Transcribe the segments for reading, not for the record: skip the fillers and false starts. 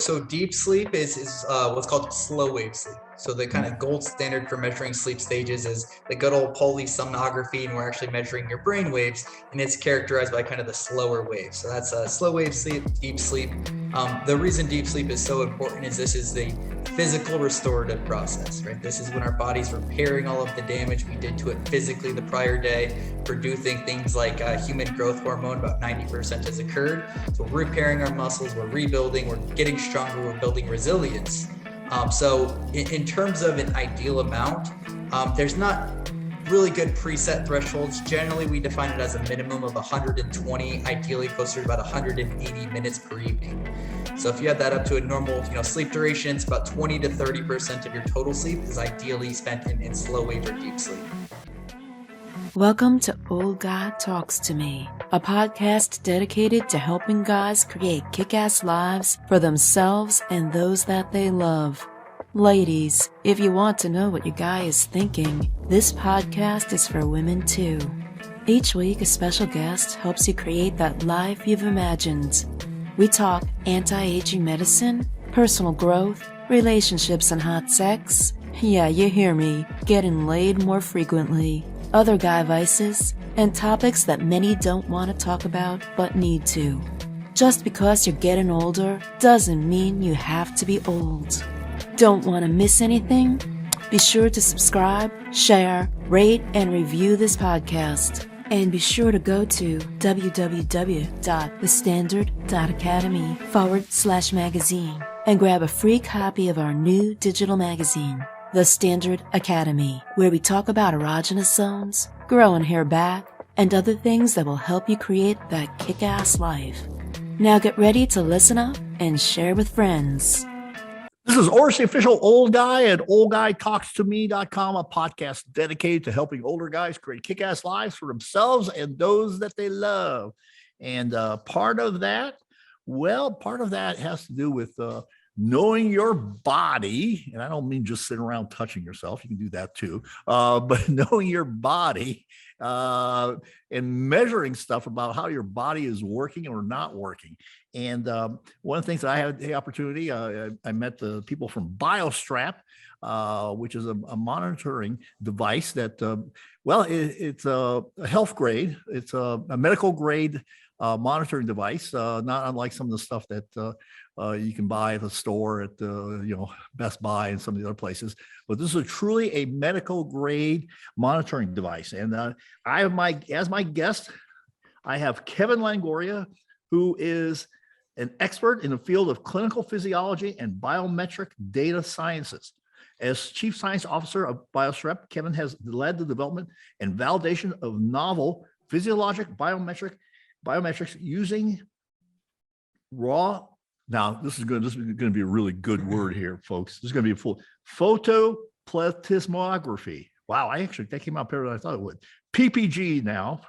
So deep sleep is what's called slow wave sleep. So the kind of gold standard for measuring sleep stages is the good old polysomnography, and we're actually measuring your brain waves, and it's characterized by kind of the slower waves. So that's slow wave sleep, deep sleep. The reason deep sleep is so important is this is the physical restorative process, right? This is when our body's repairing all of the damage we did to it physically the prior day, producing things like human growth hormone, about 90% has occurred. So we're repairing our muscles, we're rebuilding, we're getting stronger, we're building resilience. So in terms of an ideal amount, there's not really good preset thresholds. Generally, we define it as a minimum of 120, ideally closer to about 180 minutes per evening. So if you add that up to a normal, sleep duration, it's about 20 to 30% of your total sleep is ideally spent in slow wave or deep sleep. Welcome to Old Guy Talks to Me, a podcast dedicated to helping guys create kick-ass lives for themselves and those that they love. Ladies, if you want to know what your guy is thinking, this podcast is for women too. Each week, a special guest helps you create that life you've imagined. We talk anti-aging medicine, personal growth, relationships and hot sex. Yeah, you hear me, getting laid more frequently, other guy vices, and topics that many don't want to talk about but need to. Just because you're getting older doesn't mean you have to be old. Don't want to miss anything? Be sure to subscribe, share, rate, and review this podcast. And be sure to go to www.thestandard.academy/magazine and grab a free copy of our new digital magazine, The Standard Academy, where we talk about erogenous zones, growing hair back, and other things that will help you create that kick-ass life. Now get ready to listen up and share with friends. This is Oris, the official old guy at oldguytalkstome.com, a podcast dedicated to helping older guys create kick-ass lives for themselves and those that they love. And part of that has to do with knowing your body. And I don't mean just sitting around touching yourself. You can do that too. But knowing your body and measuring stuff about how your body is working or not working. And one of the things that I had the opportunity, I met the people from Biostrap, which is a monitoring device that, it's a health grade. It's a medical grade monitoring device, not unlike some of the stuff that you can buy at the store at Best Buy and some of the other places. But this is truly a medical grade monitoring device. And I have as my guest, I have Kevin Longoria, who is an expert in the field of clinical physiology and biometric data sciences. As Chief Science Officer of Biostrap, Kevin has led the development and validation of novel physiologic biometrics using raw. Now, this is going to be a really good word here, folks. This is going to be a full photoplethysmography. Wow, that came out better than I thought it would. PPG now,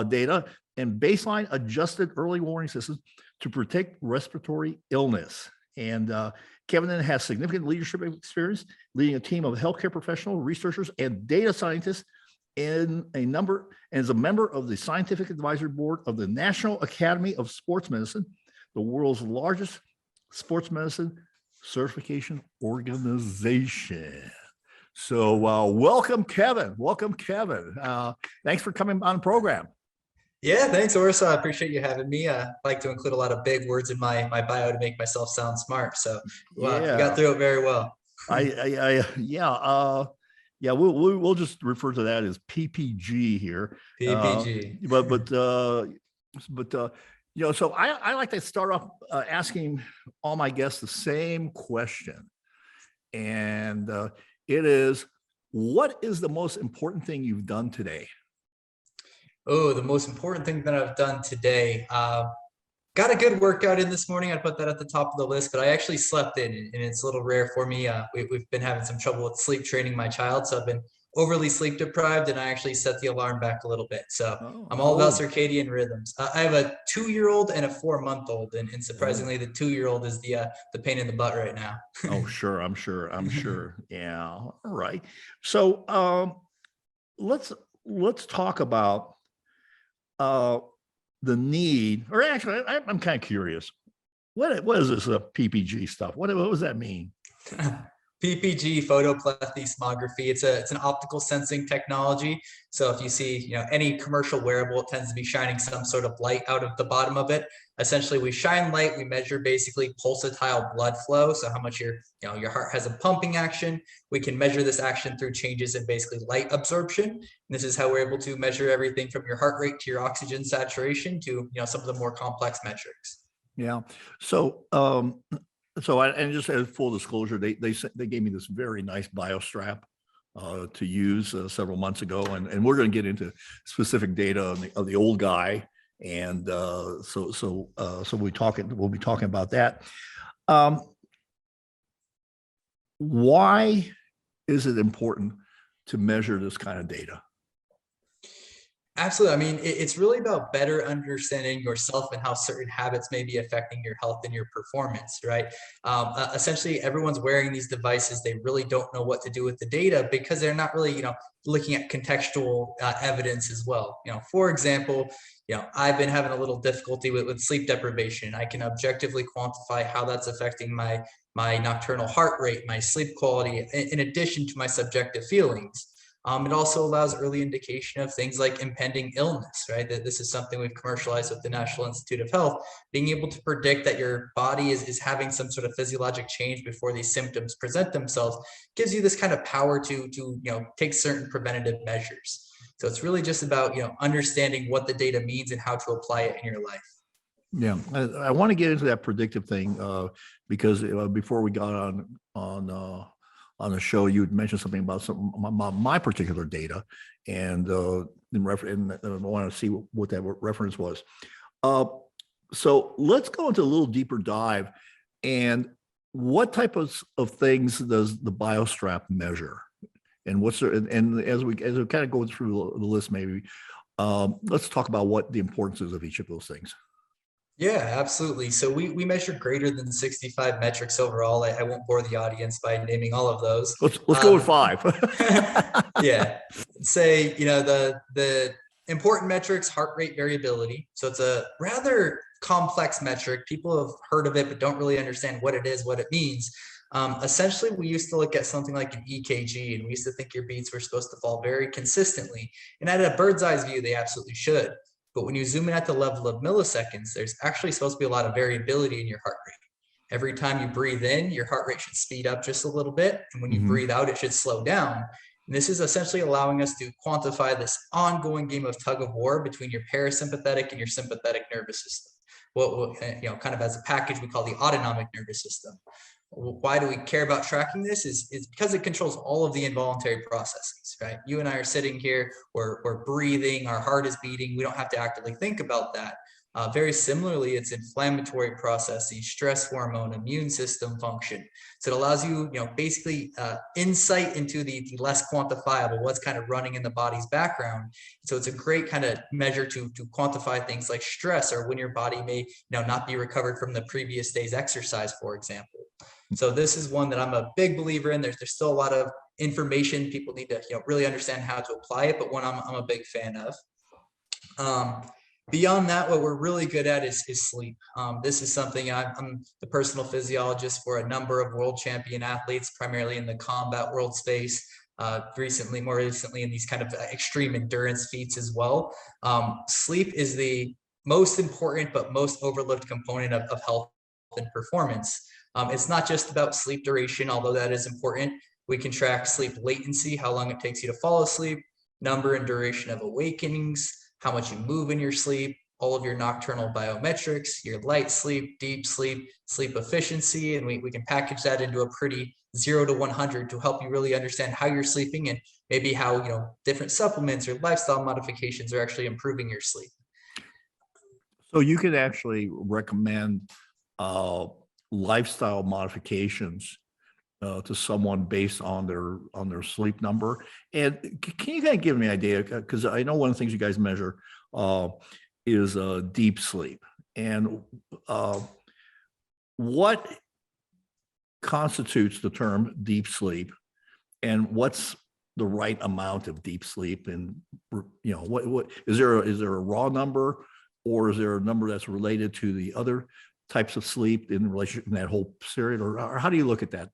data and baseline adjusted early warning systems to protect respiratory illness. And Kevin then has significant leadership experience leading a team of healthcare professionals, researchers, and data scientists and is a member of the Scientific Advisory Board of the National Academy of Sports Medicine, the world's largest sports medicine certification organization. So welcome, Kevin. Thanks for coming on the program. Yeah, thanks, Oris. I appreciate you having me. I like to include a lot of big words in my bio to make myself sound smart. So you got through it very well. We'll just refer to that as PPG here. PPG. So I like to start off asking all my guests the same question, and it is, what is the most important thing you've done today? Oh, the most important thing that I've done today. Got a good workout in this morning. I'd put that at the top of the list, but I actually slept in, and it's a little rare for me. We've been having some trouble with sleep training my child, so I've been overly sleep deprived, and I actually set the alarm back a little bit. So I'm all about circadian rhythms. I have a 2-year-old and a 4-month-old, and surprisingly, the 2-year-old is the pain in the butt right now. Oh, sure. I'm sure. Yeah. All right. So let's talk about the need, or actually, I'm kind of curious. what is this PPG stuff? What does that mean? PPG, photoplethysmography. It's an optical sensing technology. So if you see, any commercial wearable, it tends to be shining some sort of light out of the bottom of it. Essentially, we shine light. We measure basically pulsatile blood flow. So how much your heart has a pumping action. We can measure this action through changes in basically light absorption. And this is how we're able to measure everything from your heart rate to your oxygen saturation to some of the more complex metrics. Yeah. So, and just as full disclosure, they gave me this very nice Biostrap to use several months ago, and we're going to get into specific data of the old guy, and so we'll be talking about that. Why is it important to measure this kind of data? Absolutely. I mean, it's really about better understanding yourself and how certain habits may be affecting your health and your performance, right? Essentially, everyone's wearing these devices. They really don't know what to do with the data because they're not really, looking at contextual evidence as well. For example, I've been having a little difficulty with sleep deprivation. I can objectively quantify how that's affecting my nocturnal heart rate, my sleep quality, in addition to my subjective feelings. It also allows early indication of things like impending illness, right? That this is something we've commercialized with the National Institute of Health, being able to predict that your body is having some sort of physiologic change before these symptoms present themselves, gives you this kind of power to take certain preventative measures. So it's really just about, understanding what the data means and how to apply it in your life. Yeah, I want to get into that predictive thing because before we got on the show, you had mentioned something about my particular data, and I want to see what that reference was. So let's go into a little deeper dive. And what type of things does the Biostrap measure? And and as we kind of go through the list, maybe let's talk about what the importance is of each of those things. Yeah, absolutely. So we measure greater than 65 metrics overall. I won't bore the audience by naming all of those. Let's go with 5. Yeah. Say, the important metrics, heart rate variability. So it's a rather complex metric. People have heard of it, but don't really understand what it is, what it means. Essentially, we used to look at something like an EKG, and we used to think your beats were supposed to fall very consistently. And at a bird's eye view, they absolutely should. But when you zoom in at the level of milliseconds, there's actually supposed to be a lot of variability in your heart rate. Every time you breathe in, your heart rate should speed up just a little bit. And when you breathe out, it should slow down. And this is essentially allowing us to quantify this ongoing game of tug of war between your parasympathetic and your sympathetic nervous system. What kind of as a package we call the autonomic nervous system. Why do we care about tracking this? Is because it controls all of the involuntary processes, right? You and I are sitting here, we're breathing, our heart is beating. We don't have to actively think about that. Very similarly, it's inflammatory processes, stress hormone, immune system function. So it allows you, basically insight into the less quantifiable, what's kind of running in the body's background. So it's a great kind of measure to quantify things like stress or when your body may not be recovered from the previous day's exercise, for example. So this is one that I'm a big believer in. There's still a lot of information. People need to really understand how to apply it, but one I'm a big fan of. Beyond that, what we're really good at is sleep. This is something I'm the personal physiologist for a number of world champion athletes, primarily in the combat world space. More recently in these kind of extreme endurance feats as well. Sleep is the most important but most overlooked component of health and performance. It's not just about sleep duration, although that is important. We can track sleep latency, how long it takes you to fall asleep, number and duration of awakenings, how much you move in your sleep, all of your nocturnal biometrics, your light sleep, deep sleep, sleep efficiency, and we can package that into a pretty 0 to 100 to help you really understand how you're sleeping and maybe how different supplements or lifestyle modifications are actually improving your sleep. So you can actually recommend lifestyle modifications to someone based on their sleep number. And can you kind of give me an idea? Because I know one of the things you guys measure is deep sleep. And what constitutes the term deep sleep, and what's the right amount of deep sleep? And what is there a raw number, or is there a number that's related to the other types of sleep in relation in that whole period, or how do you look at that?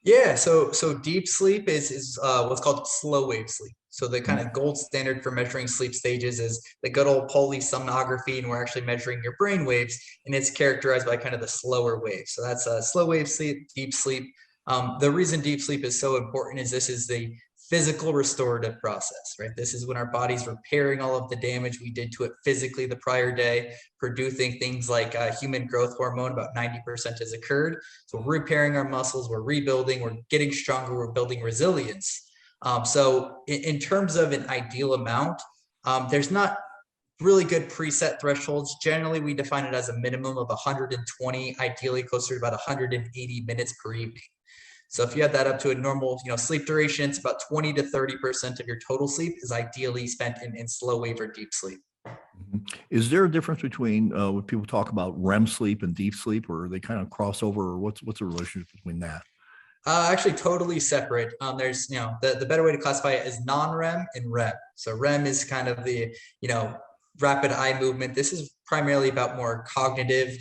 Yeah, so deep sleep is what's called slow wave sleep. So the kind of gold standard for measuring sleep stages is the good old polysomnography, and we're actually measuring your brain waves, and it's characterized by kind of the slower waves. So that's slow wave sleep, deep sleep. The reason deep sleep is so important is this is the physical restorative process, right? This is when our body's repairing all of the damage we did to it physically the prior day, producing things like human growth hormone, about 90% has occurred. So we're repairing our muscles, we're rebuilding, we're getting stronger, we're building resilience. So in terms of an ideal amount, there's not really good preset thresholds. Generally, we define it as a minimum of 120, ideally closer to about 180 minutes per evening. So if you add that up to a normal, sleep duration, it's about 20 to 30% of your total sleep is ideally spent in slow wave or deep sleep. Is there a difference between when people talk about REM sleep and deep sleep, or are they kind of cross over, or what's the relationship between that? Actually, totally separate. There's, the better way to classify it is non-REM and REM. So REM is kind of the, rapid eye movement. This is primarily about more cognitive,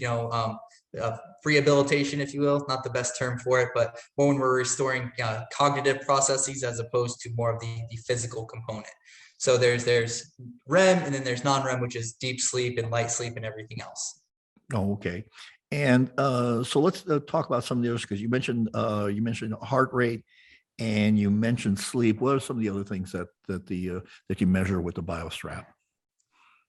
rehabilitation, if you will, not the best term for it, but more when we're restoring cognitive processes as opposed to more of the physical component. So there's REM, and then there's non-REM, which is deep sleep and light sleep and everything else. Oh, okay. And so let's talk about some of the others, because you mentioned heart rate and you mentioned sleep. What are some of the other things that you measure with the Biostrap?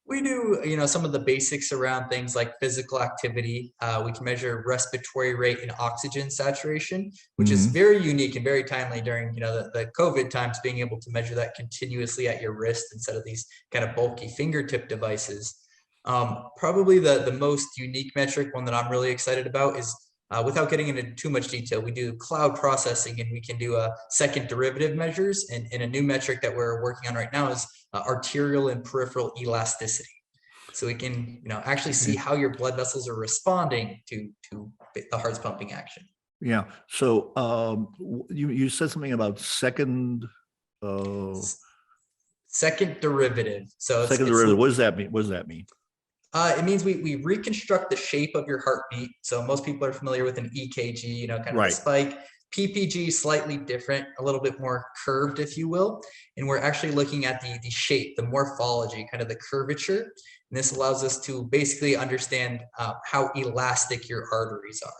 We do, some of the basics around things like physical activity. We can measure respiratory rate and oxygen saturation, which is very unique and very timely during, the COVID times, being able to measure that continuously at your wrist instead of these kind of bulky fingertip devices. Probably the most unique metric, one that I'm really excited about, is without getting into too much detail, we do cloud processing, and we can do second derivative measures. And a new metric that we're working on right now is arterial and peripheral elasticity. So we can, actually see how your blood vessels are responding to the heart's pumping action. Yeah. So you said something about second derivative. So second derivative. What does that mean? What does that mean? It means we reconstruct the shape of your heartbeat. So most people are familiar with an EKG, kind of a spike. PPG slightly different, a little bit more curved, if you will. And we're actually looking at the shape, the morphology, kind of the curvature. And this allows us to basically understand how elastic your arteries are.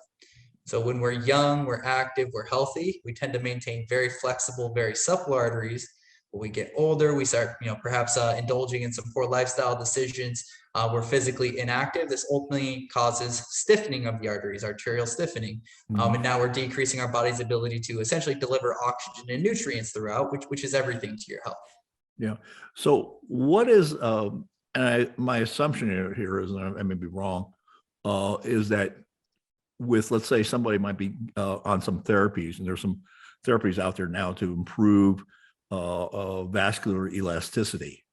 So when we're young, we're active, we're healthy, we tend to maintain very flexible, very supple arteries. When we get older, we start, perhaps indulging in some poor lifestyle decisions. We're physically inactive. This ultimately causes stiffening of the arteries, arterial stiffening. And now we're decreasing our body's ability to essentially deliver oxygen and nutrients throughout, which is everything to your health. Yeah. So what is, my assumption here is, and I may be wrong, is that with, let's say somebody might be on some therapies, and there's some therapies out there now to improve vascular elasticity.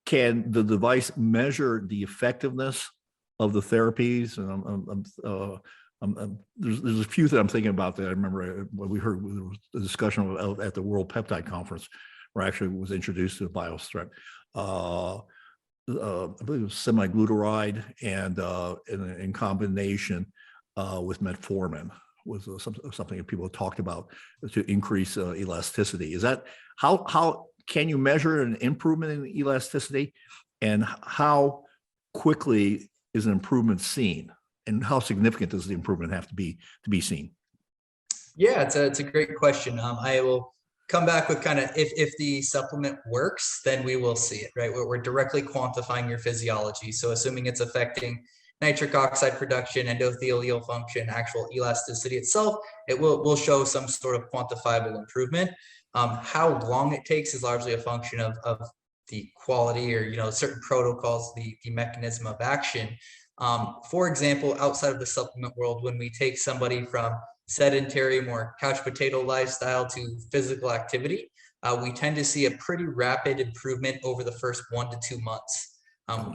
Can the device measure the effectiveness of the therapies? And there's a few that I'm thinking about that I remember when we heard the discussion at the World Peptide Conference, where I actually was introduced to the Biostrap. I believe it was semaglutide, and in combination with metformin was something that people talked about to increase elasticity. Is that how can you measure an improvement in elasticity, and how quickly is an improvement seen, and how significant does the improvement have to be seen? Yeah, it's a great question. I will come back with kind of if the supplement works, then we will see it, right? We're directly quantifying your physiology. So assuming it's affecting nitric oxide production, endothelial function, actual elasticity itself, it will show some sort of quantifiable improvement. How long it takes is largely a function of the quality, or certain protocols, the mechanism of action. For example, outside of the supplement world, when we take somebody from sedentary, more couch potato lifestyle to physical activity, we tend to see a pretty rapid improvement over the first 1 to 2 months.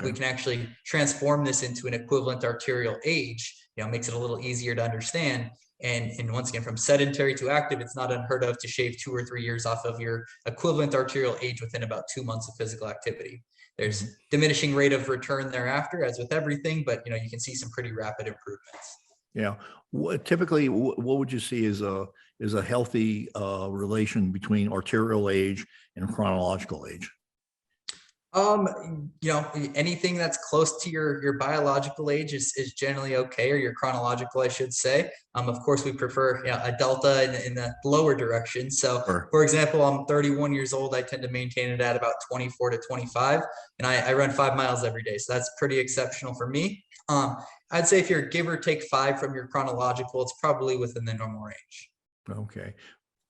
We can actually transform this into an equivalent arterial age, makes it a little easier to understand. And once again, from sedentary to active, it's not unheard of to shave 2 or 3 years off of your equivalent arterial age within about 2 months of physical activity. There's diminishing rate of return thereafter, as with everything, but you can see some pretty rapid improvements. Yeah. Typically, what would you see is a healthy relation between arterial age and chronological age? Anything that's close to your biological age is generally okay, or your chronological, I should say. Of course, we prefer a delta in the lower direction. So, Sure. for example, I'm 31 years old. I tend to maintain it at about 24 to 25, and I run 5 miles every day. So that's pretty exceptional for me. I'd say if you're give or take 5 from your chronological, it's probably within the normal range. Okay.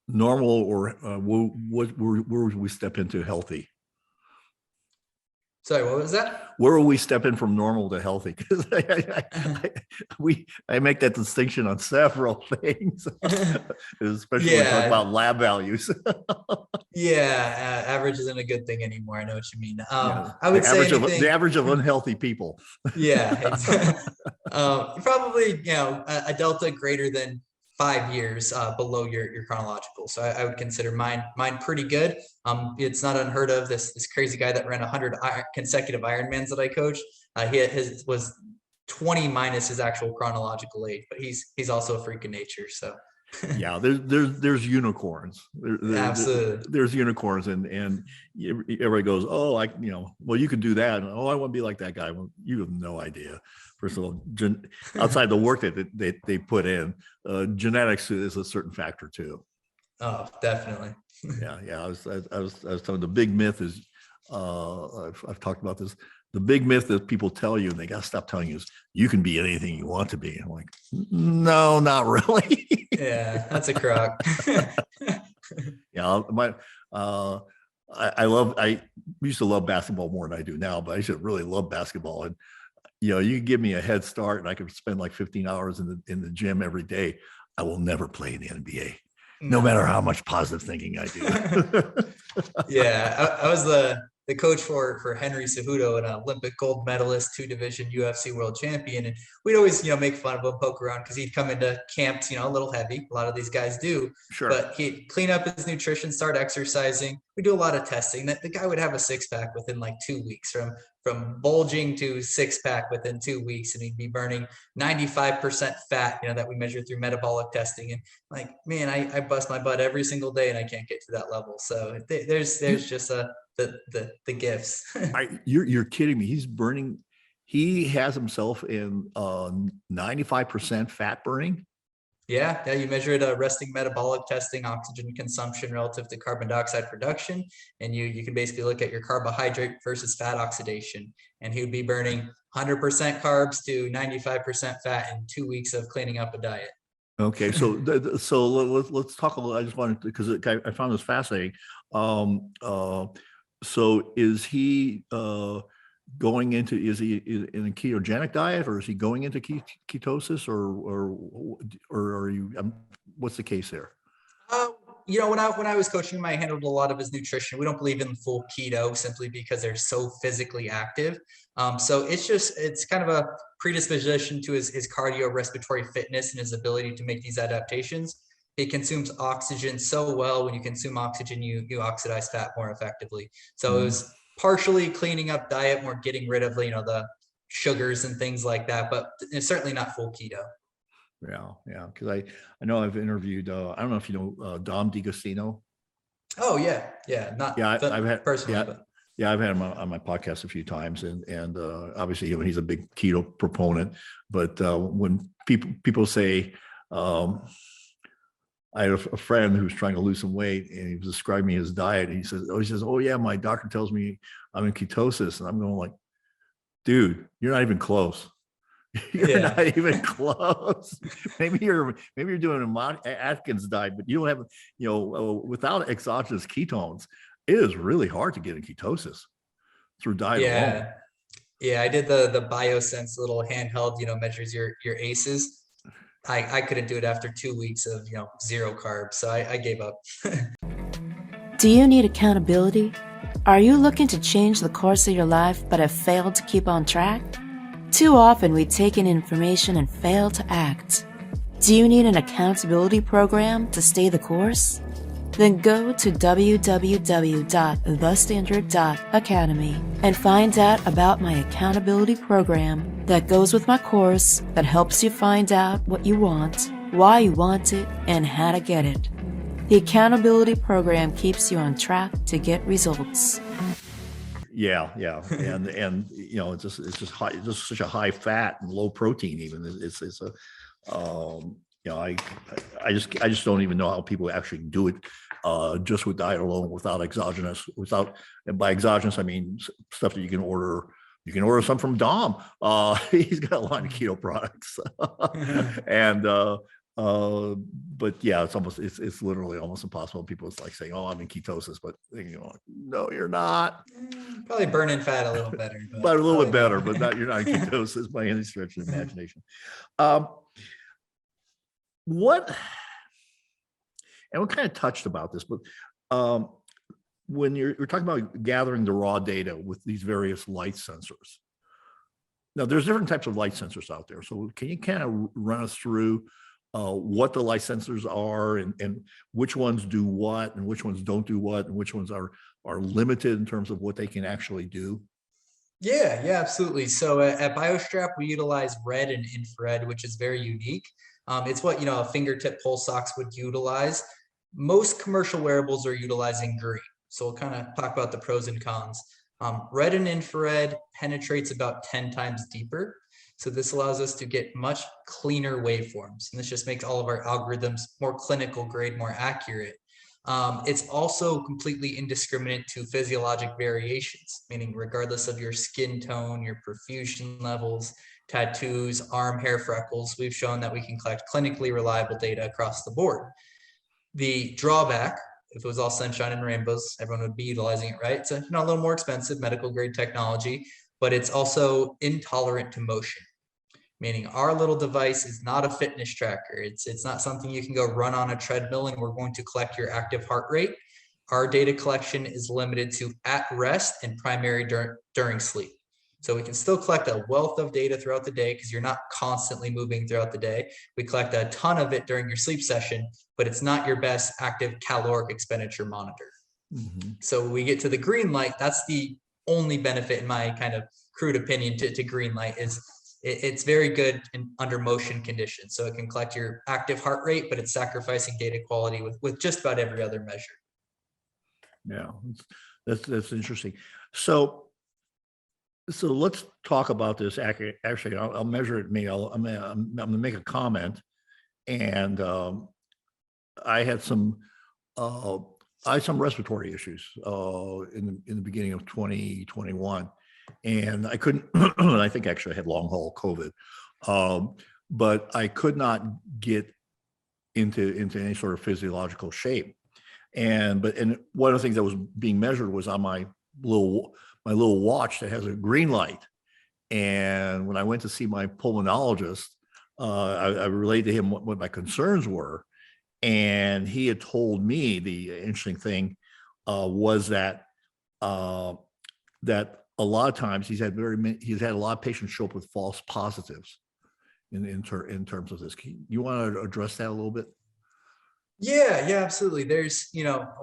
Normal, or where would we step into healthy? Sorry, what was that? Where will we step in from normal to healthy? Because I make that distinction on several things, especially when we talk about lab values. Yeah, average isn't a good thing anymore. I know what you mean. Yeah. I would say the average of unhealthy people. Yeah, exactly. Probably a delta greater than 5 years below your chronological. So I would consider mine pretty good. It's not unheard of. This crazy guy that ran 100 consecutive Ironmans that I coached. His was 20 minus his actual chronological age, but he's also a freak of nature. So yeah, there's unicorns. Absolutely. There's unicorns, and everybody goes, oh, well, you could do that. And, oh, I want to be like that guy. Well, you have no idea. First of all, outside the work that they put in, genetics is a certain factor too. Oh, definitely. Yeah. I was telling, the big myth is, I've talked about this. The big myth that people tell you, and they got to stop telling you, is you can be anything you want to be. I'm like, no, not really. Yeah, that's a crock. Yeah, I used to love basketball more than I do now, but I used to really love basketball. And you give me a head start, and I could spend like 15 hours in the gym every day. I will never play in the NBA, no matter how much positive thinking I do. Yeah, I was the coach for Henry Cejudo, an Olympic gold medalist, 2-division UFC world champion. And we'd always, make fun of him, poke around, because he'd come into camps, a little heavy. A lot of these guys do. Sure. But he'd clean up his nutrition, start exercising. We do a lot of testing. The guy would have a 6-pack within like 2 weeks, from bulging to 6-pack within 2 weeks. And he'd be burning 95% fat, that we measure through metabolic testing. And like, man, I bust my butt every single day and I can't get to that level. So there's just the gifts. You're kidding me. He has himself in 95% fat burning. Yeah, you measure it resting metabolic testing, oxygen consumption relative to carbon dioxide production, and you can basically look at your carbohydrate versus fat oxidation, and he would be burning 100% carbs to 95% fat in 2 weeks of cleaning up a diet. Okay, so let's talk a little. I just wanted to, because I found this fascinating. So is he going into, is he in a ketogenic diet, or is he going into ketosis, or are you, what's the case there? When I was coaching him, I handled a lot of his nutrition. We don't believe in full keto simply because they're so physically active. So it's kind of a predisposition to his cardio respiratory fitness and his ability to make these adaptations. He consumes oxygen so well. When you consume oxygen, you oxidize fat more effectively. So it was partially cleaning up diet, more getting rid of the sugars and things like that, but it's certainly not full keto. Yeah, because I know I've interviewed, I don't know if you know Dom DiGostino. Oh yeah, I've had personally. Yeah, I've had him on my podcast a few times, and obviously he's a big keto proponent. But when people say, I had a friend who was trying to lose some weight, and he was describing me his diet. And he says, oh yeah, my doctor tells me I'm in ketosis, and I'm going like, dude, you're not even close. You're not even close. Maybe you're doing a Atkins diet, but you don't have, without exogenous ketones, it is really hard to get in ketosis through diet alone. Yeah, I did the BioSense little handheld, measures your ACEs. I couldn't do it after 2 weeks of, 0 carbs. So I gave up. Do you need accountability? Are you looking to change the course of your life but have failed to keep on track? Too often we take in information and fail to act. Do you need an accountability program to stay the course? then go to www.thestandard.academy and find out about my accountability program that goes with my course that helps you find out what you want, why you want it, and how to get it. The accountability program keeps you on track to get results. Yeah, and you know, it's just high, just such a high fat and low protein. Even it's a, you know, I just don't even know how people actually do it just with diet alone, without exogenous. And by exogenous, I mean stuff that you can order. You can order some from Dom. He's got a line of keto products, and but yeah, it's literally almost impossible. People, it's like saying, "Oh, I'm in ketosis," but you know, no, you're not. Probably burning fat a little better, but a little bit better, but not, you're not in ketosis by any stretch of the imagination. What, and we kind of touched about this, but when you're talking about gathering the raw data with these various light sensors. Now, there's different types of light sensors out there. So can you kind of run us through what the light sensors are, and which ones do what, and which ones don't do what, and which ones are limited in terms of what they can actually do? Yeah, absolutely. So at Biostrap, we utilize red and infrared, which is very unique. It's what, a fingertip pulse ox would utilize. Most commercial wearables are utilizing green. So we'll kind of talk about the pros and cons. Red and infrared penetrates about 10 times deeper. So this allows us to get much cleaner waveforms. And this just makes all of our algorithms more clinical grade, more accurate. It's also completely indiscriminate to physiologic variations, meaning regardless of your skin tone, your perfusion levels, tattoos, arm hair, freckles, we've shown that we can collect clinically reliable data across the board. The drawback, if it was all sunshine and rainbows, everyone would be utilizing it, right? It's a little more expensive medical grade technology, but it's also intolerant to motion. Meaning our little device is not a fitness tracker. It's not something you can go run on a treadmill and we're going to collect your active heart rate. Our data collection is limited to at rest and primary during sleep. So we can still collect a wealth of data throughout the day because you're not constantly moving throughout the day. We collect a ton of it during your sleep session, but it's not your best active caloric expenditure monitor. Mm-hmm. So when we get to the green light, that's the only benefit, in my kind of crude opinion, to green light is it's very good under motion conditions. So it can collect your active heart rate, but it's sacrificing data quality with just about every other measure. Yeah, that's interesting. So let's talk about this. Actually, I'll measure it. I'm going to make a comment. And I had some respiratory issues in the beginning of 2021. And I couldn't, I think actually I had long haul COVID, but I could not get into any sort of physiological shape. And one of the things that was being measured was on my little watch that has a green light. And when I went to see my pulmonologist, I relayed to him what my concerns were. And he had told me the interesting thing was that that a lot of times he's had a lot of patients show up with false positives in terms of this. You want to address that a little bit? Yeah, absolutely. There's,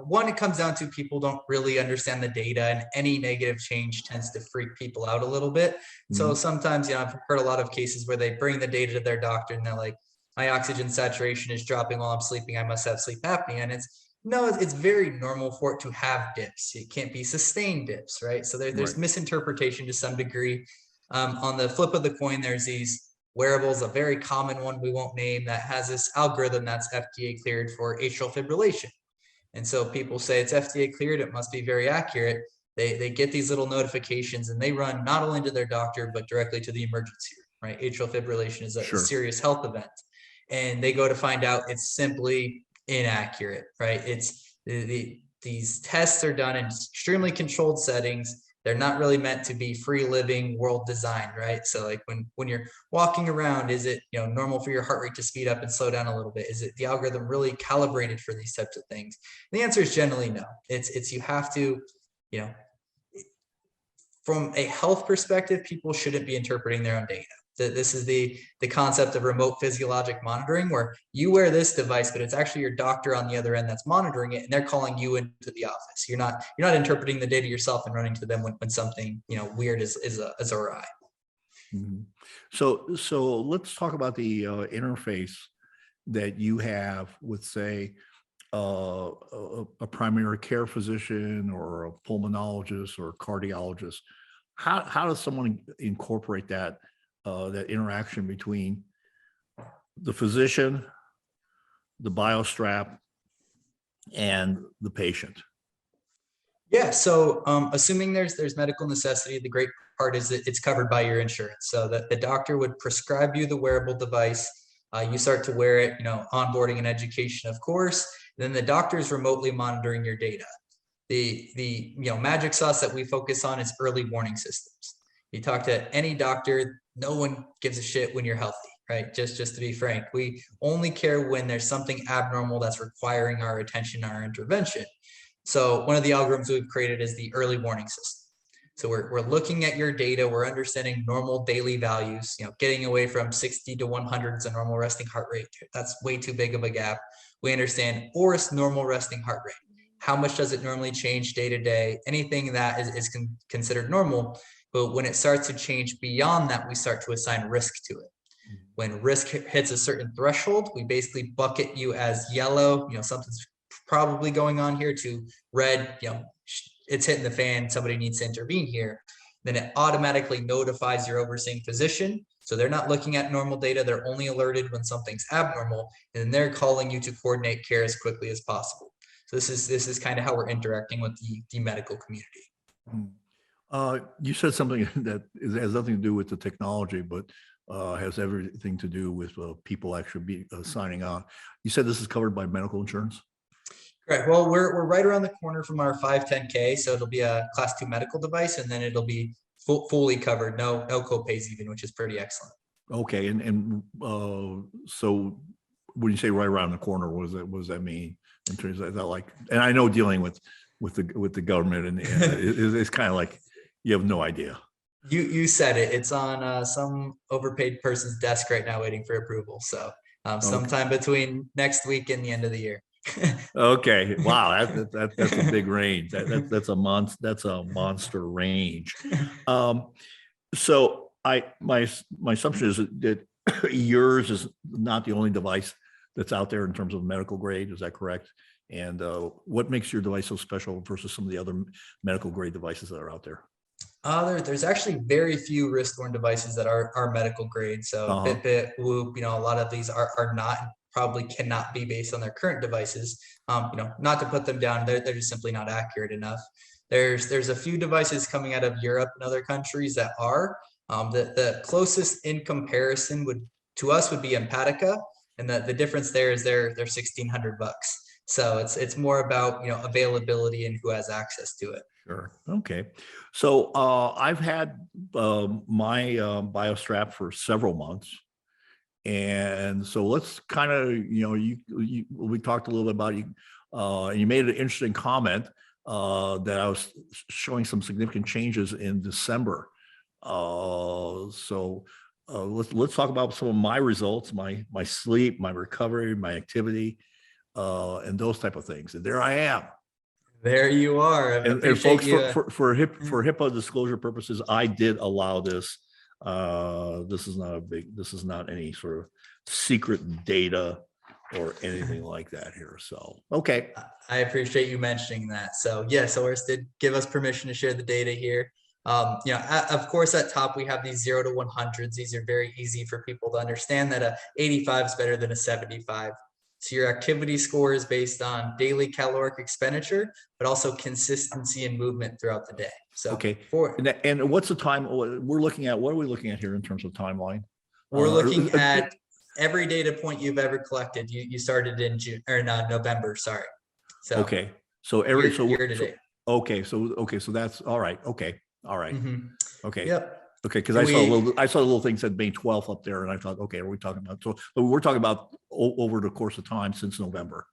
one, it comes down to people don't really understand the data, and any negative change tends to freak people out a little bit. Mm-hmm. So sometimes, I've heard a lot of cases where they bring the data to their doctor and they're like, my oxygen saturation is dropping while I'm sleeping. I must have sleep apnea. And it's very normal for it to have dips. It can't be sustained dips, right? So there's right. Misinterpretation to some degree. On the flip of the coin, there's these wearables, a very common one we won't name, that has this algorithm that's FDA cleared for atrial fibrillation. And so people say it's FDA cleared, it must be very accurate. They get these little notifications and they run not only to their doctor, but directly to the emergency room, right? Atrial fibrillation is a serious health event. And they go to find out it's simply inaccurate, right? It's these tests are done in extremely controlled settings. They're not really meant to be free living world designed, right? So like when you're walking around, is it normal for your heart rate to speed up and slow down a little bit? Is it the algorithm really calibrated for these types of things? And the answer is generally no. It's you have to, from a health perspective, people shouldn't be interpreting their own data. This is the concept of remote physiologic monitoring, where you wear this device, but it's actually your doctor on the other end that's monitoring it, and they're calling you into the office. You're not interpreting the data yourself and running to them when something weird is awry. Mm-hmm. So let's talk about the interface that you have with, say, a primary care physician or a pulmonologist or a cardiologist. How does someone incorporate that interaction between the physician, the Biostrap, and the patient? Yeah, so assuming there's medical necessity, the great part is that it's covered by your insurance. So that the doctor would prescribe you the wearable device. You start to wear it, onboarding and education, of course. Then the doctor is remotely monitoring your data. The magic sauce that we focus on is early warning systems. You talk to any doctor, no one gives a shit when you're healthy, right? Just to be frank, we only care when there's something abnormal that's requiring our attention, our intervention. So one of the algorithms we've created is the early warning system. So we're looking at your data, we're understanding normal daily values, getting away from 60 to 100 is a normal resting heart rate. That's way too big of a gap. We understand ORS, normal resting heart rate. How much does it normally change day to day? Anything that is considered normal. But when it starts to change beyond that, we start to assign risk to it. When risk hits a certain threshold, we basically bucket you as yellow, something's probably going on here, to red, it's hitting the fan, somebody needs to intervene here. Then it automatically notifies your overseeing physician. So they're not looking at normal data, they're only alerted when something's abnormal, and then they're calling you to coordinate care as quickly as possible. So this is kind of how we're interacting with the medical community. You said something that has nothing to do with the technology, but has everything to do with people actually be signing on. You said this is covered by medical insurance? Correct. Well, we're right around the corner from our 510K, so it'll be a class 2 medical device, and then it'll be fully covered, no co-pays even, which is pretty excellent. Okay, and so when you say right around the corner, what does that mean in terms of that? Like, and I know dealing with the government and it's kind of like you have no idea. You said it. It's on some overpaid person's desk right now, waiting for approval. So sometime between next week and the end of the year. Okay. Wow. That's a big range. That's a monster range. So my assumption is that yours is not the only device that's out there in terms of medical grade. Is that correct? And what makes your device so special versus some of the other medical grade devices that are out there? There's actually very few wrist-worn devices that are medical grade. So Fitbit, Whoop, a lot of these are not, probably cannot be based on their current devices. Not to put them down, they're just simply not accurate enough. There's a few devices coming out of Europe and other countries that are. The closest in comparison to us would be Empatica, and the difference there is they're $1,600. So it's more about availability and who has access to it. Sure. Okay. So I've had my Biostrap for several months. And so let's kind of, we talked a little bit about you, and you made an interesting comment that I was showing some significant changes in December. So let's talk about some of my results, my sleep, my recovery, my activity, and those type of things. And there I am. There you are. And folks, for HIPAA disclosure purposes, I did allow this. This is not any sort of secret data or anything like that here. So, okay. I appreciate you mentioning that. So yes, ORS did give us permission to share the data here. Of course, at top, we have these 0 to 100s. These are very easy for people to understand that a 85 is better than a 75. So your activity score is based on daily caloric expenditure, but also consistency and movement throughout the day. So okay. And what's the time we're looking at? What are we looking at here in terms of timeline? We're looking at every data point you've ever collected. You started in November. Sorry. So okay. So year to date. Okay. So that's all right. Okay. All right. Mm-hmm. Okay. Yep. Okay, because I saw a little thing said May 12th up there, and I thought, okay, are we talking about? So we're talking about over the course of time since November.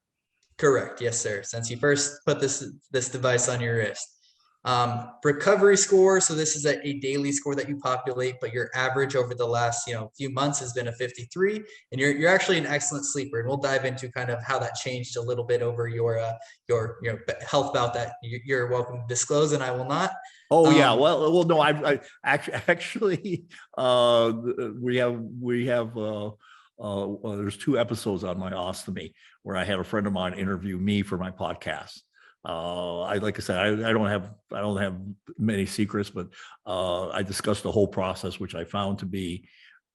Correct. Yes, sir. Since you first put this device on your wrist. Recovery score. So this is a daily score that you populate, but your average over the last, few months has been a 53, and you're actually an excellent sleeper. And we'll dive into kind of how that changed a little bit over your health bout that you're welcome to disclose, and I will not. Oh yeah. Well, no, I actually, we have, there's 2 episodes on my ostomy where I had a friend of mine interview me for my podcast. Like I said, I don't have many secrets, but I discussed the whole process, which I found to be,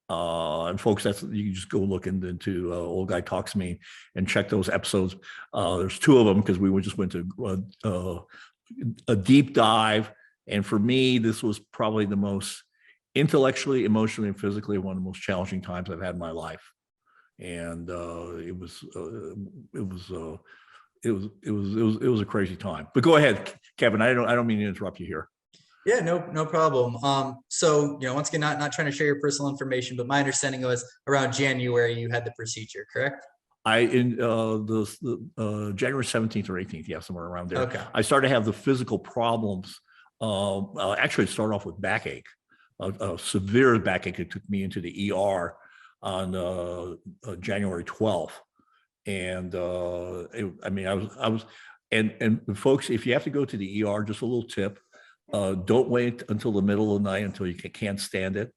and folks, you can just go look into Old Guy Talks to Me and check those episodes. There's 2 of them because we just went to a deep dive, and for me, this was probably the most intellectually, emotionally, and physically one of the most challenging times I've had in my life, and it was a crazy time. But go ahead, Kevin. I don't mean to interrupt you here. Yeah, no problem. So, once again, not trying to share your personal information, but my understanding was around January you had the procedure, correct? In the January 17th or 18th, yeah, somewhere around there. Okay. I started to have the physical problems. Actually, it started off with backache, a severe backache. It took me into the ER on January 12th. And I was, and folks, if you have to go to the ER, just a little tip, don't wait until the middle of the night until you can't stand it.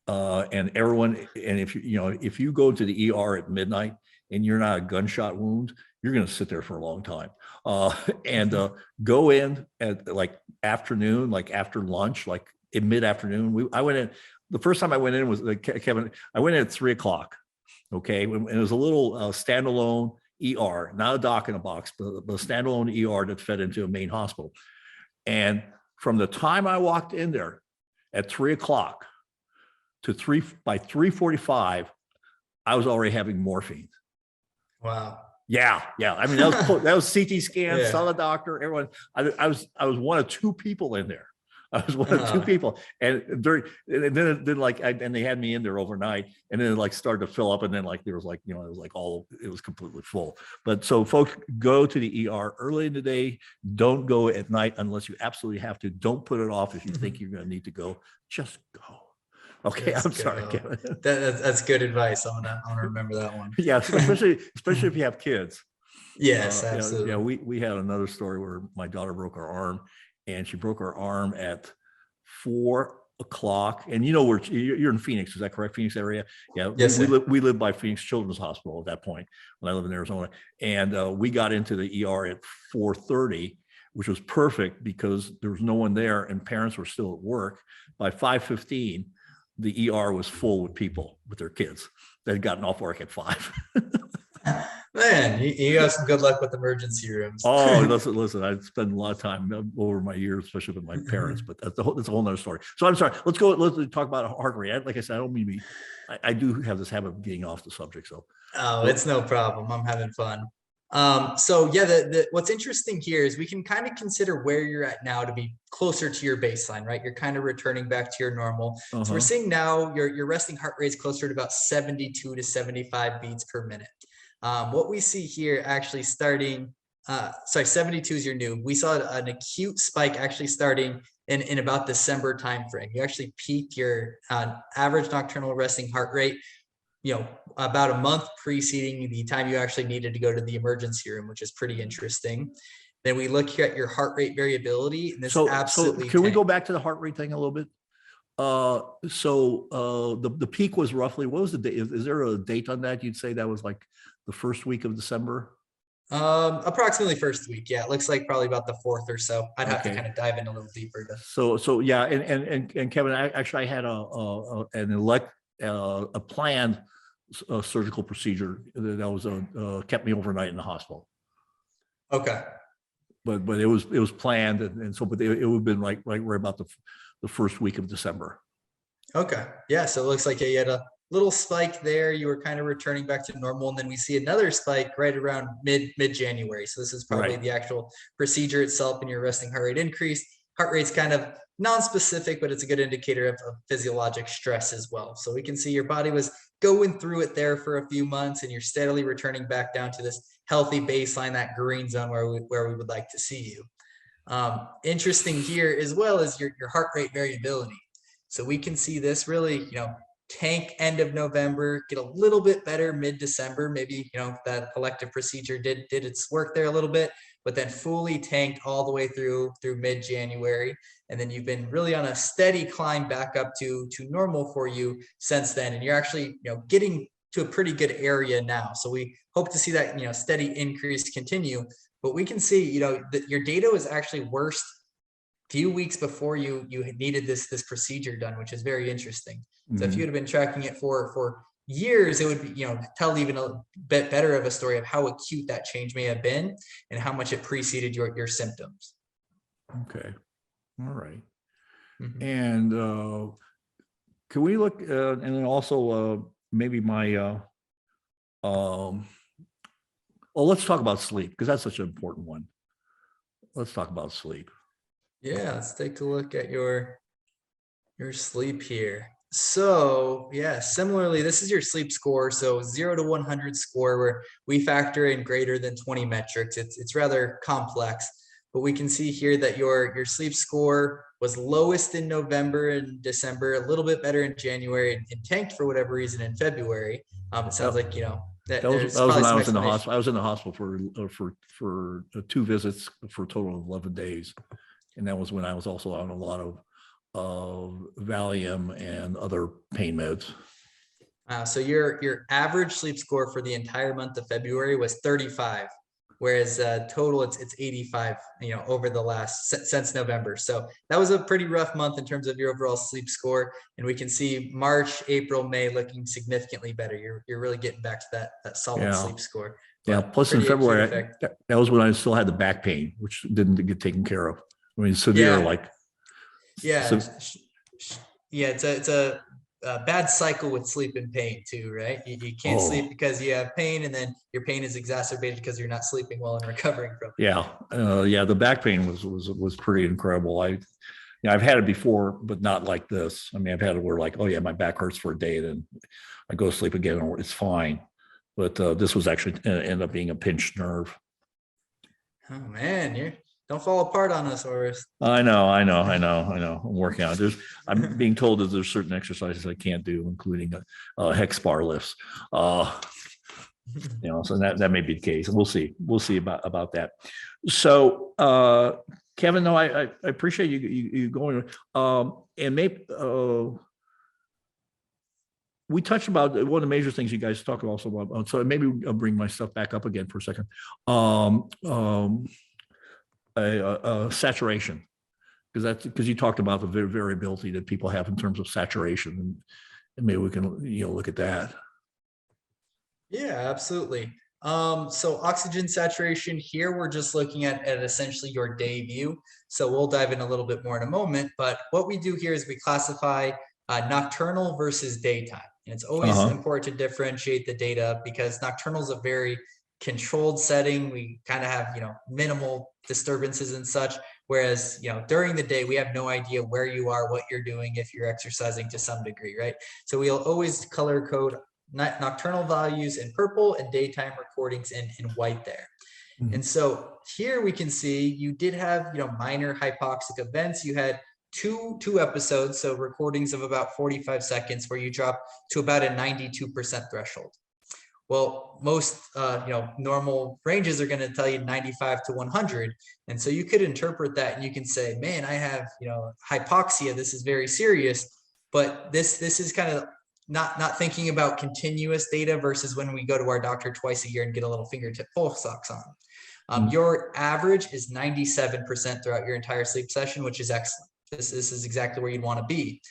And everyone, and if you go to the ER at midnight and you're not a gunshot wound, you're going to sit there for a long time. Go in at like afternoon, like after lunch, like in mid-afternoon. I went in, the first time I went in was Kevin, I went in at 3:00. Okay. And it was a little standalone ER, not a doc in a box, but a standalone ER that fed into a main hospital. And from the time I walked in there at 3:00 to by 3:45, I was already having morphine. Wow. Yeah. I mean, that was CT scan, saw the doctor, everyone. I was one of 2 people in there. I was one of 2 people, and then they had me in there overnight, and then it like started to fill up, and then like there was like it was like it was completely full. But so folks, go to the ER early in the day. Don't go at night unless you absolutely have to. Don't put it off if you think you're going to need to go. Just go. Okay, I'm sorry, Kevin. That's good advice. I wanna remember that one. Yeah, especially if you have kids. Yes, absolutely. Yeah, we had another story where my daughter broke her arm. And she broke her arm at 4:00. And where you're in Phoenix, is that correct? Phoenix area? Yeah. Yes, we live by Phoenix Children's Hospital at that point when I lived in Arizona. And we got into the ER at 4:30, which was perfect because there was no one there and parents were still at work. By 5:15, the ER was full with people with their kids that had gotten off work at 5. Man, you got some good luck with emergency rooms. Oh, listen, I spent a lot of time over my years, especially with my parents, but that's a whole nother story. So I'm sorry, let's talk about heart rate. Like I said, I don't mean to be, I do have this habit of getting off the subject. So. Oh, it's no problem. I'm having fun. So yeah, what's interesting here is we can kind of consider where you're at now to be closer to your baseline, right? You're kind of returning back to your normal. So we're seeing now your resting heart rate is closer to about 72 to 75 beats per minute. What we see here actually starting, 72 is your new. We saw an acute spike actually starting in about December timeframe. You actually peaked your average nocturnal resting heart rate, about a month preceding the time you actually needed to go to the emergency room, which is pretty interesting. Then we look here at your heart rate variability, and this absolutely. So can we go back to the heart rate thing a little bit? The peak was roughly, what was the date? Is there a date on that? You'd say that was like the first week of December? Approximately first week. Yeah, it looks like probably about the 4th or so. I'd have to kind of dive in a little deeper. So yeah, and Kevin, I had a planned surgical procedure that was kept me overnight in the hospital. Okay. But it was planned, and so but it would have been right about the first week of December. Okay. Yeah. So it looks like you had a little spike there. You were kind of returning back to normal. And then we see another spike right around mid-January. So this is probably the actual procedure itself, and your resting heart rate increased. Heart rate's kind of non-specific, but it's a good indicator of physiologic stress as well. So we can see your body was going through it there for a few months, and you're steadily returning back down to this healthy baseline, that green zone where we would like to see you. Interesting here as well as your heart rate variability. So we can see this really, tank end of November, get a little bit better mid-December. Maybe, that elective procedure did its work there a little bit, but then fully tanked all the way through mid-January. And then you've been really on a steady climb back up to normal for you since then. And you're actually, getting to a pretty good area now. So we hope to see that, steady increase continue. But we can see, that your data was actually worse few weeks before you needed this procedure done, which is very interesting. So if you had been tracking it for years, it would be, tell even a bit better of a story of how acute that change may have been and how much it preceded your symptoms. Okay. All right. Mhm. And can we look, and then also maybe my, well, let's talk about sleep, because that's such an important one. Let's talk about sleep. Yeah, let's take a look at your sleep here. So yeah, similarly, this is your sleep score. So 0 to 100 score, where we factor in greater than 20 metrics. It's rather complex, but we can see here that your sleep score was lowest in November and December, a little bit better in January, and tanked for whatever reason in February. It sounds like, that was there's when I some was in the explanation. hospital. I was in the hospital for 2 visits for a total of 11 days. And that was when I was also on a lot of Valium and other pain meds. So your average sleep score for the entire month of February was 35, whereas total it's 85, over the last since November. So that was a pretty rough month in terms of your overall sleep score. And we can see March, April, May looking significantly better. You're really getting back to that solid sleep score. Yeah. Plus in February, that was when I still had the back pain, which didn't get taken care of. I mean, severe, it's a bad cycle with sleep and pain too, right? You can't sleep because you have pain, and then your pain is exacerbated because you're not sleeping well and recovering from it. Yeah. The back pain was pretty incredible. I've had it before, but not like this. I mean, I've had it where my back hurts for a day, then I go to sleep again, or it's fine. But this was actually ended up being a pinched nerve. Oh man, don't fall apart on us, Horace. I know. I'm working on it. I'm being told that there's certain exercises I can't do, including hex bar lifts. So that may be the case. We'll see. We'll see about that. So, Kevin, no, I appreciate you going. And maybe we touched about one of the major things you guys talk also about. So maybe I'll bring my stuff back up again for a second. Saturation, because you talked about the variability that people have in terms of saturation, and maybe we can look at that. Yeah, absolutely. So oxygen saturation here, we're just looking at essentially your day view. So we'll dive in a little bit more in a moment, but what we do here is we classify nocturnal versus daytime. And it's always important to differentiate the data, because nocturnal is a very controlled setting. We kind of have, minimal disturbances and such. Whereas, during the day, we have no idea where you are, what you're doing, if you're exercising to some degree, right? So we'll always color code nocturnal values in purple and daytime recordings in white there. And so here we can see you did have, minor hypoxic events. You had two episodes, so recordings of about 45 seconds where you drop to about a 92% threshold. Well, most normal ranges are going to tell you 95 to 100, and so you could interpret that and you can say, man, I have hypoxia. This is very serious. But this is kind of not thinking about continuous data versus when we go to our doctor twice a year and get a little fingertip pulse ox on. Your average is 97% throughout your entire sleep session, which is excellent. This is exactly where you'd want to be.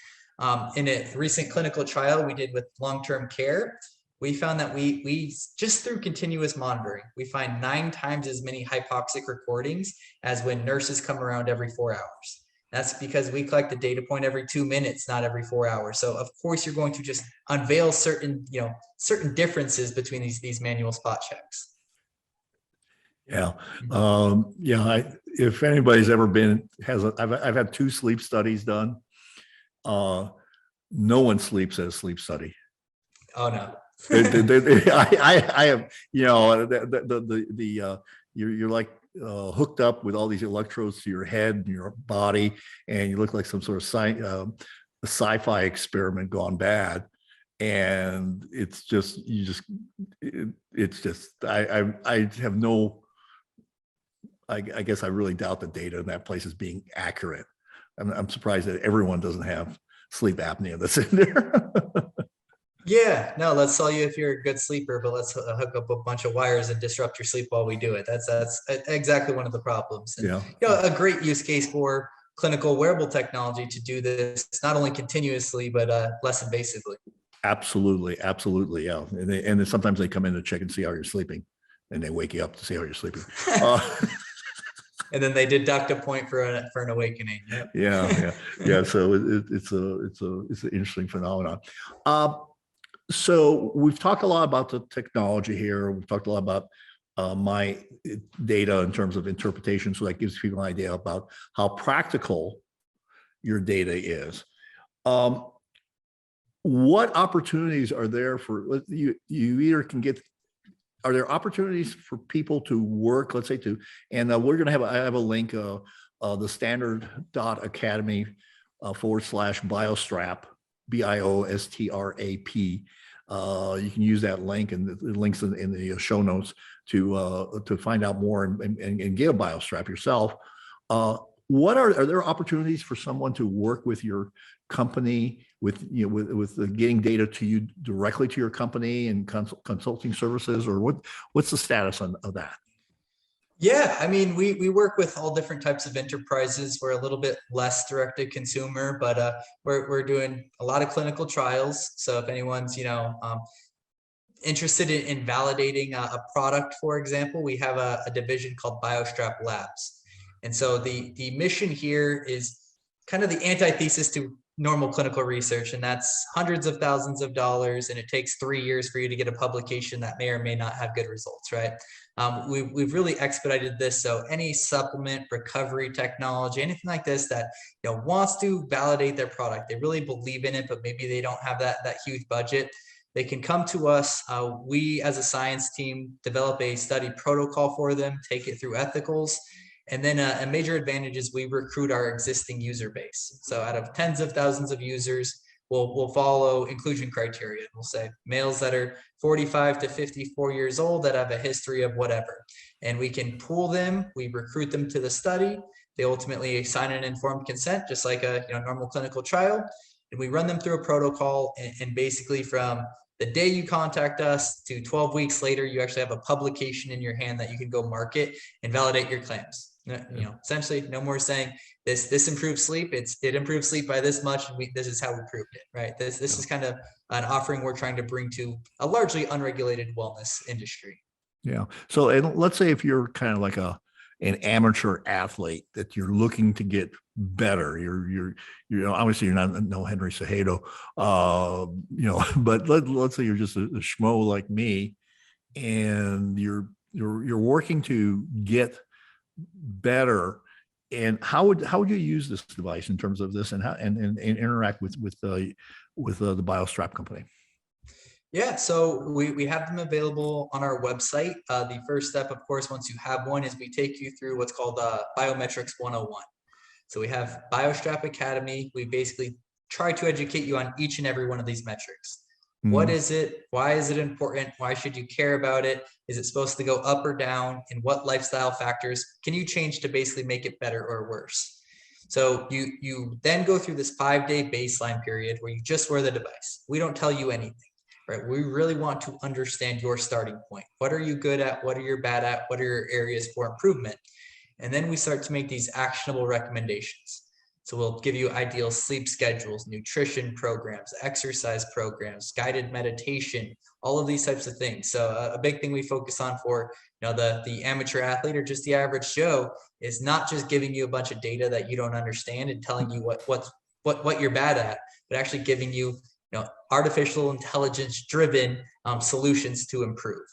In a recent clinical trial we did with long-term care, we found that we just through continuous monitoring, we find 9 times as many hypoxic recordings as when nurses come around every 4 hours. That's because we collect the data point every 2 minutes, not every 4 hours. So of course you're going to just unveil certain differences between these manual spot checks. Yeah. If anybody's ever I've had 2 sleep studies done. No one sleeps at a sleep study. Oh no. I have, you're like hooked up with all these electrodes to your head and your body, and you look like some sort of sci-fi experiment gone bad. And it's just I have no, I guess I really doubt the data in that place is being accurate. I'm surprised that everyone doesn't have sleep apnea that's in there. Yeah, no, let's tell you if you're a good sleeper, but let's hook up a bunch of wires and disrupt your sleep while we do it. That's exactly one of the problems. And, Yeah. a great use case for clinical wearable technology to do this, not only continuously, but less invasively. Absolutely. Yeah. And then sometimes they come in to check and see how you're sleeping, and they wake you up to see how you're sleeping. And then they deduct a point for an awakening. Yep. Yeah. So it's an interesting phenomenon. So we've talked a lot about the technology here. We've talked a lot about my data in terms of interpretation. So that gives people an idea about how practical your data is. What opportunities are there for you? You either can get. Are there opportunities for people to work? Let's say and we're going to have. I have a link. The standard.academy /biostrap BIOSTRAP. You can use that link, and the links in the show notes to find out more and get a biostrap yourself. What are there opportunities for someone to work with your company with getting data to you directly to your company and consulting services, or what's the status of that? Yeah, I mean, we work with all different types of enterprises. We're a little bit less direct to consumer, but we're doing a lot of clinical trials. So if anyone's interested in validating a product, for example, we have a division called Biostrap Labs. And so the mission here is kind of the antithesis to normal clinical research, and that's hundreds of thousands of dollars, and it takes 3 years for you to get a publication that may or may not have good results, right? We've really expedited this, so any supplement, recovery technology, anything like this that wants to validate their product, they really believe in it, but maybe they don't have that huge budget, they can come to us. We as a science team develop a study protocol for them, take it through ethicals. And then a major advantage is we recruit our existing user base. So out of tens of thousands of users, we'll follow inclusion criteria. We'll say males that are 45 to 54 years old that have a history of whatever. And we can pool them, we recruit them to the study. They ultimately sign an informed consent, just like a normal clinical trial. And we run them through a protocol, and basically from the day you contact us to 12 weeks later, you actually have a publication in your hand that you can go market and validate your claims. Essentially, no more saying this improves sleep. It improves sleep by this much, and this is how we proved it, right? This is kind of an offering we're trying to bring to a largely unregulated wellness industry. Yeah. So, and let's say if you're kind of like an amateur athlete that you're looking to get better, you're obviously you're not no Henry Cejudo, but let's say you're just a schmo like me, and you're working to get better. And how would you use this device in terms of this, and how and interact with the Biostrap company? Yeah, so we have them available on our website. The first step, of course, once you have one, is we take you through what's called Biometrics 101. So we have Biostrap Academy. We basically try to educate you on each and every one of these metrics. Mm-hmm. What is it? Why is it important? Why should you care about it? Is it supposed to go up or down? And what lifestyle factors can you change to basically make it better or worse? So you then go through this 5-day baseline period where you just wear the device. We don't tell you anything. Right? We really want to understand your starting point. What are you good at? What are you bad at? What are your areas for improvement? And then we start to make these actionable recommendations. So we'll give you ideal sleep schedules, nutrition programs, exercise programs, guided meditation, all of these types of things. So a big thing we focus on for the amateur athlete or just the average Joe is not just giving you a bunch of data that you don't understand and telling you what you're bad at, but actually giving you artificial intelligence driven solutions to improve.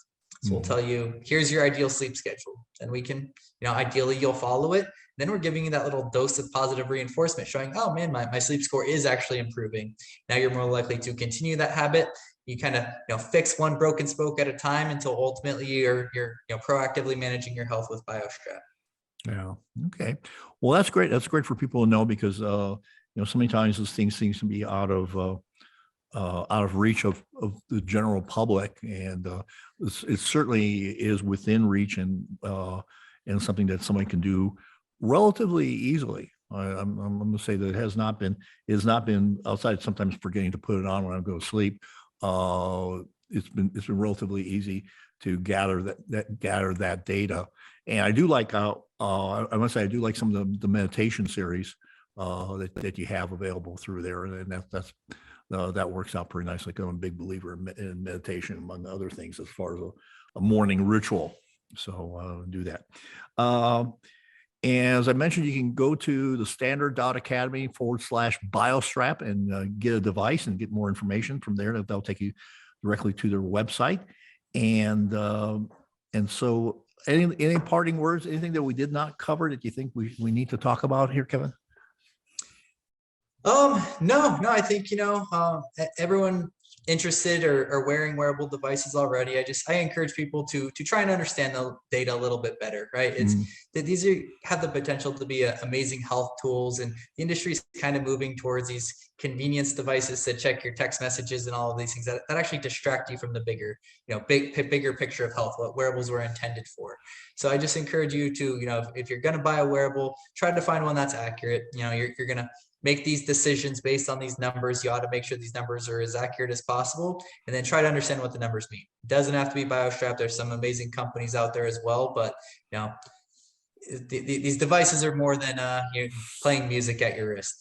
So we'll tell you, here's your ideal sleep schedule. And we can, ideally you'll follow it. Then we're giving you that little dose of positive reinforcement showing, oh man, my sleep score is actually improving. Now you're more likely to continue that habit. You kind of, fix one broken spoke at a time until ultimately you're proactively managing your health with Biostrap. Yeah. Okay. Well, that's great. That's great for people to know because, so many times this thing seems to be out of reach of the general public, and it certainly is within reach and something that somebody can do relatively easily. I'm going to say that it has not been outside sometimes forgetting to put it on when I go to sleep. It's been relatively easy to gather that data, and I do like I must say I do like some of the meditation series that you have available through there, and that works out pretty nicely. I'm a big believer in meditation, among other things, as far as a morning ritual. So do that. And as I mentioned, you can go to the standard.academy/biostrap and get a device and get more information from there. That'll take you directly to their website. And so any parting words, anything that we did not cover that you think we need to talk about here, Kevin? No, I think, everyone interested or wearing wearable devices already. I encourage people to try and understand the data a little bit better, right? It's that these have the potential to be amazing health tools, and the industry is kind of moving towards these convenience devices to check your text messages and all of these things that actually distract you from the bigger, bigger picture of health, what wearables were intended for. So I just encourage you to, if you're going to buy a wearable, try to find one that's accurate. You're going to make these decisions based on these numbers. You ought to make sure these numbers are as accurate as possible, and then try to understand what the numbers mean. It doesn't have to be Biostrap. There's some amazing companies out there as well, but these devices are more than playing music at your wrist.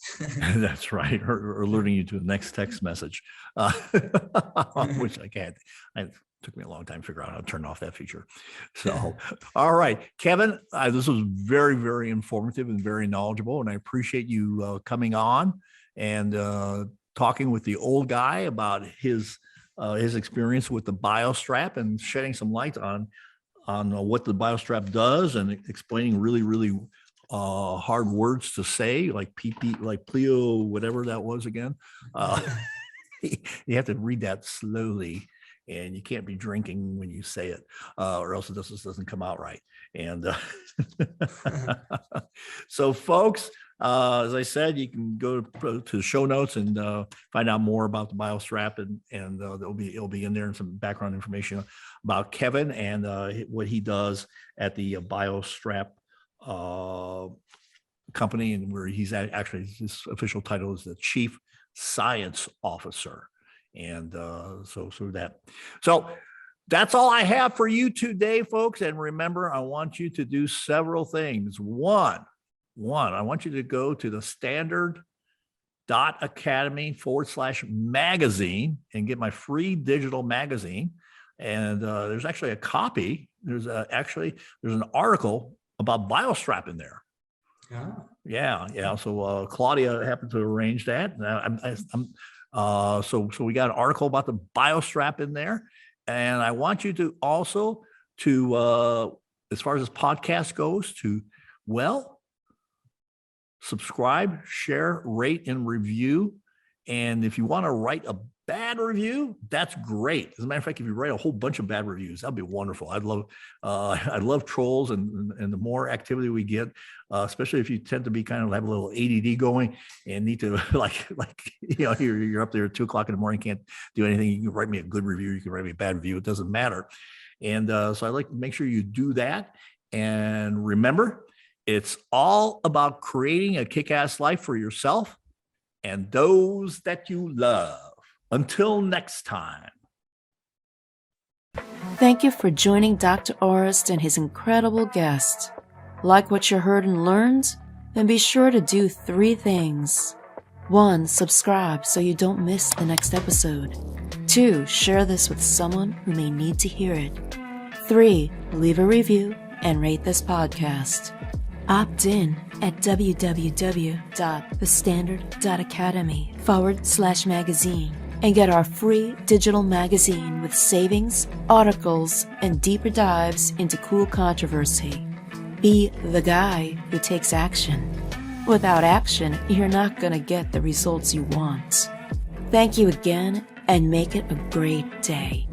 That's right, or alerting you to the next text message, which I can't. It took me a long time to figure out how to turn off that feature. So, all right, Kevin, this was very, very informative and very knowledgeable, and I appreciate you coming on and talking with the old guy about his experience with the Biostrap and shedding some light on what the Biostrap does and explaining really, really hard words to say, like PP, like pleo, whatever that was again. You have to read that slowly, and you can't be drinking when you say it, or else it just doesn't come out right. And so, folks, as I said, you can go to the show notes and find out more about the Biostrap, and it'll be in there, and some background information about Kevin and what he does at the Biostrap company, and where he's actually, his official title is the Chief Science Officer. And so that's all I have for you today, folks. And remember, I want you to do several things. One, I want you to go to the standard.academy/magazine and get my free digital magazine. And there's actually a copy. There's an article about Biostrap in there. Oh. Yeah. So Claudia happened to arrange that. So we got an article about the Biostrap in there, and I want you to also as far as this podcast goes, to subscribe, share, rate, and review. And if you want to write a bad review, that's great. As a matter of fact, if you write a whole bunch of bad reviews, that'd be wonderful. I love trolls, and the more activity we get, especially if you tend to be kind of have a little ADD going and need to you're up there at 2:00 in the morning, can't do anything. You can write me a good review, you can write me a bad review. It doesn't matter. And so I like to make sure you do that. And remember, it's all about creating a kick-ass life for yourself and those that you love. Until next time. Thank you for joining Dr. Orist and his incredible guest. Like what you heard and learned? Then be sure to do 3 things. 1, subscribe so you don't miss the next episode. 2, share this with someone who may need to hear it. 3, leave a review and rate this podcast. Opt in at www.thestandard.academy/magazine and get our free digital magazine with savings, articles, and deeper dives into cool controversy. Be the guy who takes action. Without action, you're not going to get the results you want. Thank you again, and make it a great day.